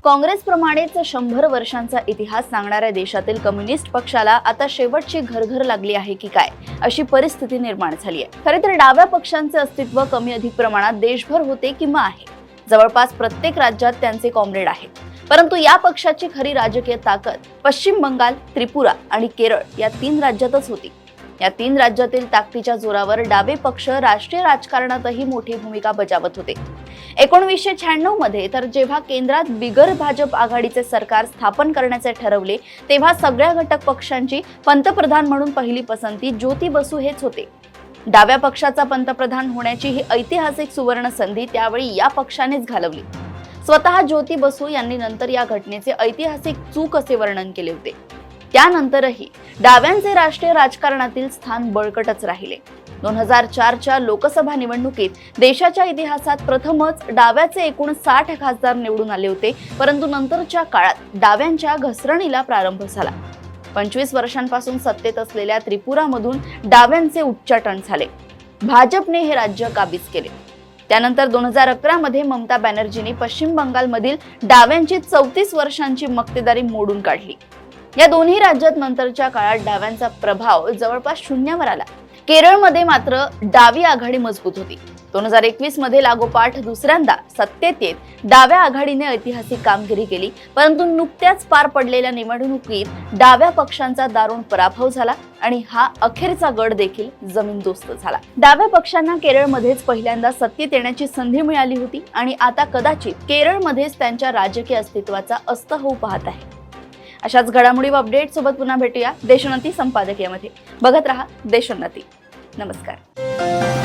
काँग्रेसप्रमाणेच 100 वर्षांचा इतिहास सांगणाऱ्या देशातील कम्युनिस्ट पक्षाला आता शेवटची घरघर लागली आहे की काय अशी परिस्थिती निर्माण झाली आहे। खरे तर डाव्या पक्षांचे अस्तित्व कमी अधिक प्रमाणात देशभर होते किंवा आहे। जवळपास प्रत्येक राज्यात त्यांचे कॉम्रेड आहेत। परंतु या पक्षाची खरी राजकीय ताकद पश्चिम बंगाल, त्रिपुरा आणि केरळ या 3 राज्यातच होती। या 3 राज्यातील ताकदीच्या जोरावर डावे पक्ष राष्ट्रीय राजकारणातही मोठी भूमिका बजावत होते। 1996 मध्ये तर जेव्हा केंद्रात बिगर भाजप आघाडीचे सरकार स्थापन करण्याचे ठरवले तेव्हा सगळ्या घटक पक्षांची पंतप्रधान म्हणून पहिली पसंती ज्योती बसू हेच होते। डाव्या पक्षाचा पंतप्रधान होण्याची ही ऐतिहासिक सुवर्ण संधी त्यावेळी या पक्षानेच घालवली। स्वतः ज्योती बसू यांनी नंतर या घटनेचे ऐतिहासिक चूक असे वर्णन केले होते। त्यानंतरही डाव्यांचे राष्ट्रीय राजकारणातील स्थान बळकटच राहिले। 2004च्या लोकसभा निवडणुकीत देशाच्या इतिहासात प्रथमच डाव्याचे एकूण 60 खासदार निवडून आले होते। परंतु नंतरच्या काळात डाव्यांच्या घसरणीला प्रारंभ झाला। 25 वर्षांपासून सत्तेत असलेल्या त्रिपुरामधून डाव्यांचे उच्चाटन झाले। भाजपने हे राज्य काबीज केले। त्यानंतर 2011 मध्ये ममता बॅनर्जींनी पश्चिम बंगालमधील डाव्यांची 34 वर्षांची मक्तेदारी मोडून काढली। या दोन्ही राज्यात नंतरच्या काळात डाव्यांचा प्रभाव जवळपास शून्यावर आला। केरळमध्ये मात्र डावी आघाडी मजबूत होती। 2021 मध्ये लागोपाठ दुसऱ्यांदा सत्तेत येत डाव्या आघाडीने ऐतिहासिक कामगिरी केली। परंतु नुकत्याच पार पडलेल्या निवडणुकीत डाव्या पक्षांचा दारुण पराभव झाला आणि हा अखेरचा गड देखील जमीनदोस्त झाला। डाव्या पक्षांना केरळमध्येच पहिल्यांदा सत्तेत येण्याची संधी मिळाली होती आणि आता कदाचित केरळमध्येच त्यांच्या राजकीय अस्तित्वाचा अस्त होऊ पाहत आहे। अशाच घडामोडी व अपडेट सोबत पुन्हा भेटूया देशोन्नती संपादकीयमध्ये। बघत रहा देशोन्नती। नमस्कार।